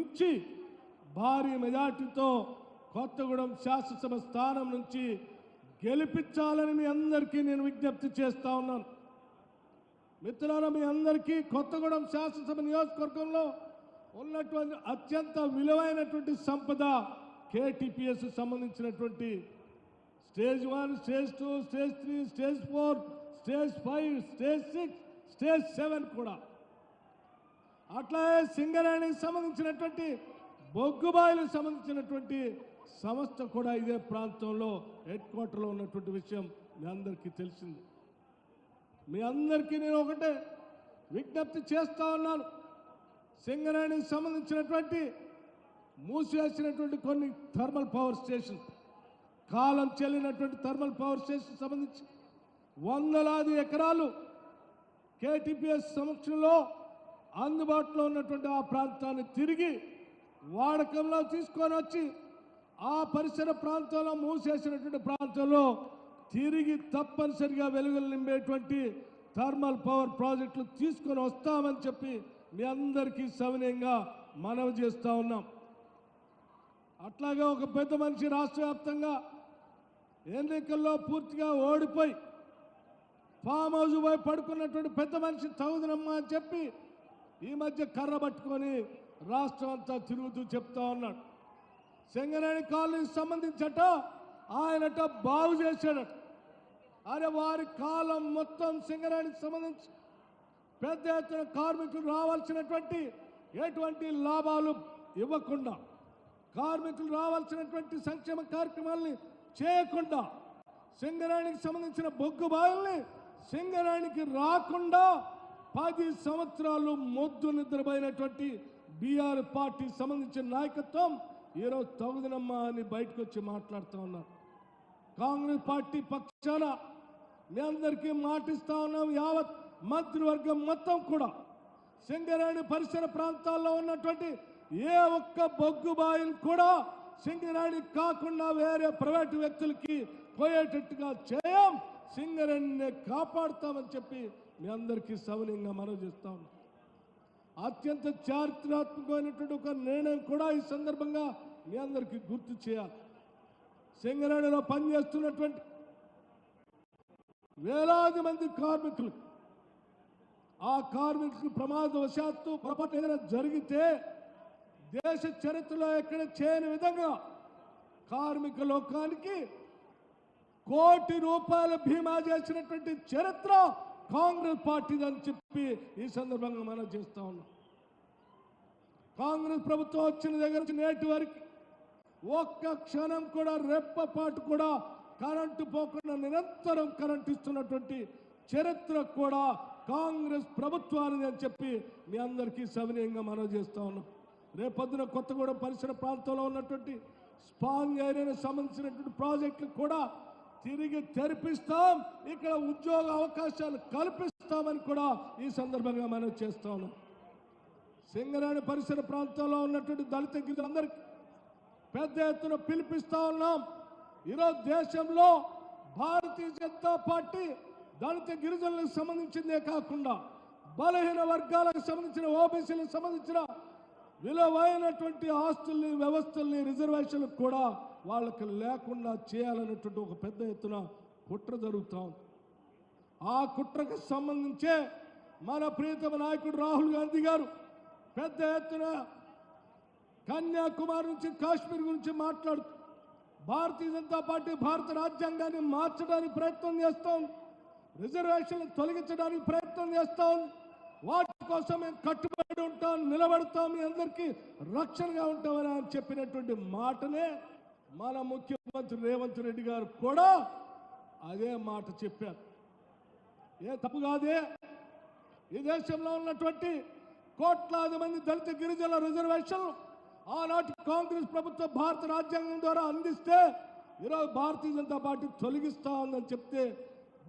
ఇచ్చి భారీ మెజార్టీతో కొత్తగూడెం శాసనసభ స్థానం నుంచి గెలిపించాలని మీ అందరికీ నేను విజ్ఞప్తి చేస్తా ఉన్నాను. మిత్రులారా, మీ అందరికీ కొత్తగూడెం శాసనసభ నియోజకవర్గంలో ఉన్నటువంటి అత్యంత విలువైనటువంటి సంపద కేటీపీఎస్ సంబంధించినటువంటి stage 1, stage 2, stage 3, stage 4, stage 5, stage 6, stage 7 కూడా. అట్లాగే సింగరేణికి సంబంధించినటువంటి బొగ్గుబాయిలకు సంబంధించినటువంటి సంస్థ కూడా ఇదే ప్రాంతంలో హెడ్ క్వార్టర్లో ఉన్నటువంటి విషయం మీ అందరికీ తెలిసింది. మీ అందరికీ నేను ఒకటే విజ్ఞప్తి చేస్తా ఉన్నాను. సింగరేణికి సంబంధించినటువంటి మూసివేసినటువంటి కొన్ని థర్మల్ పవర్ స్టేషన్, కాలం చెల్లినటువంటి థర్మల్ పవర్ స్టేషన్ సంబంధించి వందలాది ఎకరాలు కేటీపీఎస్ సమక్షంలో అందుబాటులో ఉన్నటువంటి ఆ ప్రాంతాన్ని తిరిగి వాడకంలో తీసుకొని వచ్చి ఆ పరిసర ప్రాంతంలో మూసేసినటువంటి ప్రాంతంలో తిరిగి తప్పనిసరిగా వెలుగులు నింపేటువంటి థర్మల్ పవర్ ప్రాజెక్టులు తీసుకొని వస్తామని చెప్పి మీ అందరికీ సవినయంగా మనవి చేస్తూ ఉన్నాం. అట్లాగే ఒక పెద్ద మనిషి రాష్ట్ర వ్యాప్తంగా ఎన్నికల్లో పూర్తిగా ఓడిపోయి ఫామ్ హౌస్ పోయి పడుకున్నటువంటి పెద్ద మనిషి తగుదనమ్మా అని చెప్పి ఈ మధ్య కర్ర పట్టుకొని రాష్ట్రం అంతా తిరుగుతూ చెప్తా ఉన్నాడు. సింగరేణి కాలనీకి సంబంధించట ఆయనట బాగు చేశాడట. అరే, వారి కాలం మొత్తం సింగరేణికి సంబంధించి పెద్ద ఎత్తున కార్మికులు రావాల్సినటువంటి ఎటువంటి లాభాలు ఇవ్వకుండా, కార్మికులు రావాల్సినటువంటి సంక్షేమ కార్యక్రమాలని చేయకుండా, సింగరేణికి సంబంధించిన బొగ్గు బావుల్ని సింగరేణికి రాకుండా 10 సంవత్సరాలు మొద్దు నిద్రపోయినటువంటి బీఆర్ పార్టీ సంబంధించిన నాయకత్వం ఈరోజు తగుదనమ్మా అని బయటకు వచ్చి మాట్లాడుతూ ఉన్నారు. కాంగ్రెస్ పార్టీ పక్షాన మీ అందరికీ మాటిస్తా ఉన్నాం. యావత్ మంత్రివర్గం మొత్తం కూడా సింగరేణి పరిసర ప్రాంతాల్లో ఉన్నటువంటి ఏ ఒక్క బొగ్గు బాయిని కూడా సింగరేణి కాకుండా వేరే ప్రైవేటు వ్యక్తులకి పోయేటట్టుగా చేయం, సింగరేణిని కాపాడుతామని చెప్పి మీ అందరికీ సవినయంగా మనవి చేస్తా ఉన్నాం. అత్యంత చారిత్రాత్మకమైనటువంటి ఒక నిర్ణయం కూడా ఈ సందర్భంగా మీ అందరికీ గుర్తు చేయాలి. సింగరేణిలో పనిచేస్తున్నటువంటి వేలాది మంది కార్మికులు, ఆ కార్మికులు ప్రమాదవశాత్తు పొరపాటు ఏదైనా జరిగితే దేశ చరిత్రలో ఎక్కడ చేయని విధంగా కార్మిక లోకానికి ₹1 కోటి బీమా చేసినటువంటి చరిత్ర కాంగ్రెస్ పార్టీదని చెప్పి ఈ సందర్భంగా మనం చేస్తా ఉన్నాం. కాంగ్రెస్ ప్రభుత్వం వచ్చిన దగ్గర నుంచి నేటి వరకు ఒక్క క్షణం కూడా రెప్పపాటు కూడా కరెంటు పోకుండా నిరంతరం కరెంటు ఇస్తున్నటువంటి చరిత్ర కూడా కాంగ్రెస్ ప్రభుత్వానికి అని చెప్పి మీ అందరికీ సవినయంగా మనం చేస్తా ఉన్నాం. రేపొద్దున కొత్తగూడెం పరిసర ప్రాంతంలో ఉన్నటువంటి స్పాంజ్ ఏరియాకి సంబంధించినటువంటి ప్రాజెక్టులు కూడా తిరిగి తెరిపిస్తాం, ఇక్కడ ఉద్యోగ అవకాశాలు కల్పిస్తామని కూడా ఈ సందర్భంగా మనం చేస్తా ఉన్నాం. సింగరేణి పరిసర ప్రాంతాల్లో ఉన్నటువంటి దళిత గిరిజనులందరికీ పెద్ద ఎత్తున పిలిపిస్తా ఉన్నాం. ఈరోజు దేశంలో భారతీయ జనతా పార్టీ దళిత గిరిజనులకు సంబంధించిందే కాకుండా బలహీన వర్గాలకు సంబంధించిన, ఓబీసీలకు సంబంధించిన విలువైనటువంటి ఆస్తుల్ని, వ్యవస్థల్ని, రిజర్వేషన్లు కూడా వాళ్ళకి లేకుండా చేయాలనేటువంటి ఒక పెద్ద ఎత్తున కుట్ర జరుగుతూ ఉంది. ఆ కుట్రకు సంబంధించే మన ప్రియతమ నాయకుడు రాహుల్ గాంధీ గారు పెద్ద ఎత్తున కన్యాకుమారి నుంచి కాశ్మీర్ గురించి మాట్లాడుతూ భారతీయ జనతా పార్టీ భారత రాజ్యాంగాన్ని మార్చడానికి ప్రయత్నం చేస్తూ ఉంది, రిజర్వేషన్లు తొలగించడానికి ప్రయత్నం చేస్తూ ఉంది. వాటి కోసం మేము కట్టుబడి ఉంటాం, నిలబడతాం, మీ అందరికీ రక్షణగా ఉంటామని ఆయన చెప్పినటువంటి మాటనే మన ముఖ్యమంత్రి రేవంత్ రెడ్డి గారు కూడా అదే మాట చెప్పారు. ఏ తప్పు కాదే, ఈ దేశంలో ఉన్నటువంటి కోట్లాది మంది దళిత గిరిజనుల రిజర్వేషన్లు ఆనాటి కాంగ్రెస్ ప్రభుత్వం భారత రాజ్యాంగం ద్వారా అందిస్తే ఈరోజు భారతీయ జనతా పార్టీ తొలగిస్తా ఉందని చెప్తే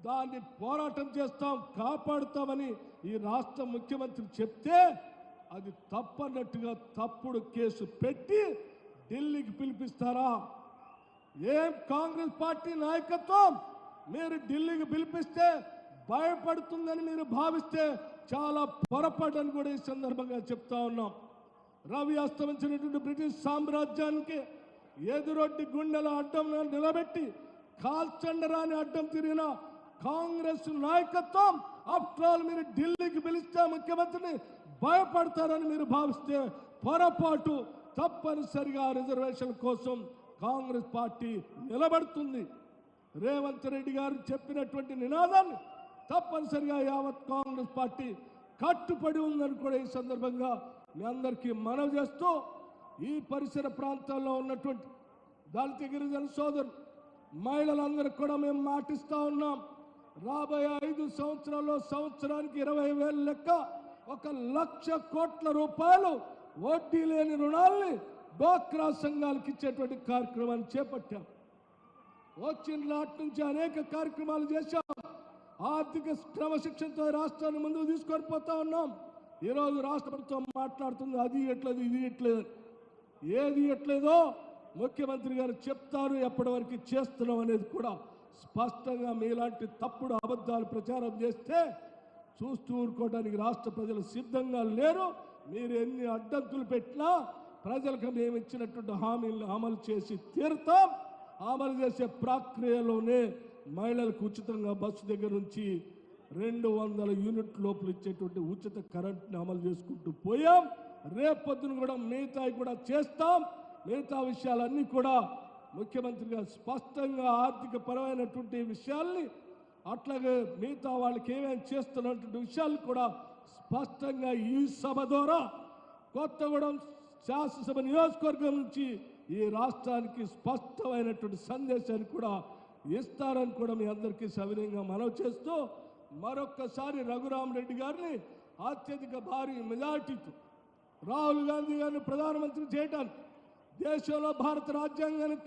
దాన్ని పోరాటం చేస్తాం, కాపాడుతామని ఈ రాష్ట్ర ముఖ్యమంత్రి చెప్తే అది తప్పన్నట్టుగా తప్పుడు కేసు పెట్టి ఢిల్లీకి పిలిపిస్తారా? ఏం కాంగ్రెస్ పార్టీ నాయకత్వం మీరు ఢిల్లీకి పిలిపిస్తే భయపడుతుందని మీరు భావిస్తే చాలా పొరపాటు అని కూడా ఈ సందర్భంగా చెప్తా ఉన్నాం. రవి అస్తమించినటువంటి బ్రిటిష్ సామ్రాజ్యానికి ఎదురొడ్డి గుండెల అడ్డం నిలబెట్టి కాల్చండరాని అడ్డం తిరిగిన కాంగ్రెస్ నాయకత్వం ఆఫ్టర్ ఆల్ మీరు ఢిల్లీకి పిలిస్తే ముఖ్యమంత్రిని భయపడతారని మీరు భావిస్తే పొరపాటు. తప్పనిసరిగా రిజర్వేషన్ కోసం కాంగ్రెస్ పార్టీ నిలబడుతుంది. రేవంత్ రెడ్డి గారు చెప్పినటువంటి నినాదాన్ని తప్పనిసరిగా యావత్ కాంగ్రెస్ పార్టీ కట్టుబడి ఉందని కూడా ఈ సందర్భంగా మీ అందరికీ మనవి చేస్తూ, ఈ పరిసర ప్రాంతాల్లో ఉన్నటువంటి దళిత గిరిజన సోదరులు మహిళలందరికీ కూడా మేము మాటిస్తా ఉన్నాం. రాబోయే 5 సంవత్సరాల్లో సంవత్సరానికి 20,000 లెక్క 1,00,000 కోట్ల రూపాయలు వడ్డీ లేని రుణాల్ని డ్వాక్రా సంఘాలకు ఇచ్చేటువంటి కార్యక్రమాన్ని చేపట్టాం. వచ్చిన నాటి నుంచి అనేక కార్యక్రమాలు చేశాం. ఆర్థిక క్రమశిక్షణతో రాష్ట్రాన్ని ముందుకు తీసుకొని పోతా ఉన్నాం. ఈరోజు రాష్ట్ర ప్రభుత్వం మాట్లాడుతుంది అది ఎట్లేదు ఇది ఎట్లేదు. ఏది ఎట్లేదో ముఖ్యమంత్రి గారు చెప్తారు, ఎప్పటి వరకు చేస్తున్నాం అనేది కూడా స్పష్టంగా. మీలాంటి తప్పుడు అబద్ధాలు ప్రచారం చేస్తే చూస్తూ ఊరుకోవడానికి రాష్ట్ర ప్రజలు సిద్ధంగా లేరు. మీరు ఎన్ని అడ్డంకులు పెట్టినా ప్రజలకు మేము ఇచ్చినటువంటి హామీలను అమలు చేసి తీరుతాం. అమలు చేసే ప్రక్రియలోనే మహిళలకు ఉచితంగా బస్సు దగ్గర నుంచి 200 యూనిట్ లోపల ఇచ్చేటువంటి ఉచిత కరెంట్ని అమలు చేసుకుంటూ పోయాం. రేపొద్దున కూడా మిగతాయి కూడా చేస్తాం. మిగతా విషయాలన్నీ కూడా ముఖ్యమంత్రి గారు స్పష్టంగా ఆర్థిక పరమైనటువంటి విషయాల్ని, అట్లాగే మిగతా వాళ్ళకి ఏమేమి చేస్తున్నటువంటి విషయాలు కూడా స్పష్టంగా ఈ సభ ద్వారా కొత్తగూడెం శాసనసభ నియోజకవర్గం నుంచి ఈ రాష్ట్రానికి స్పష్టమైనటువంటి సందేశాన్ని కూడా ఇస్తారని కూడా మీ అందరికీ సవినయంగా మనవి చేస్తూ, మరొక్కసారి రఘురామరెడ్డి గారిని అత్యధిక భారీ మెజార్టీతో రాహుల్ గాంధీ గారిని ప్రధానమంత్రి చేయడానికి, దేశంలో భారత రాజ్యాంగాన్ని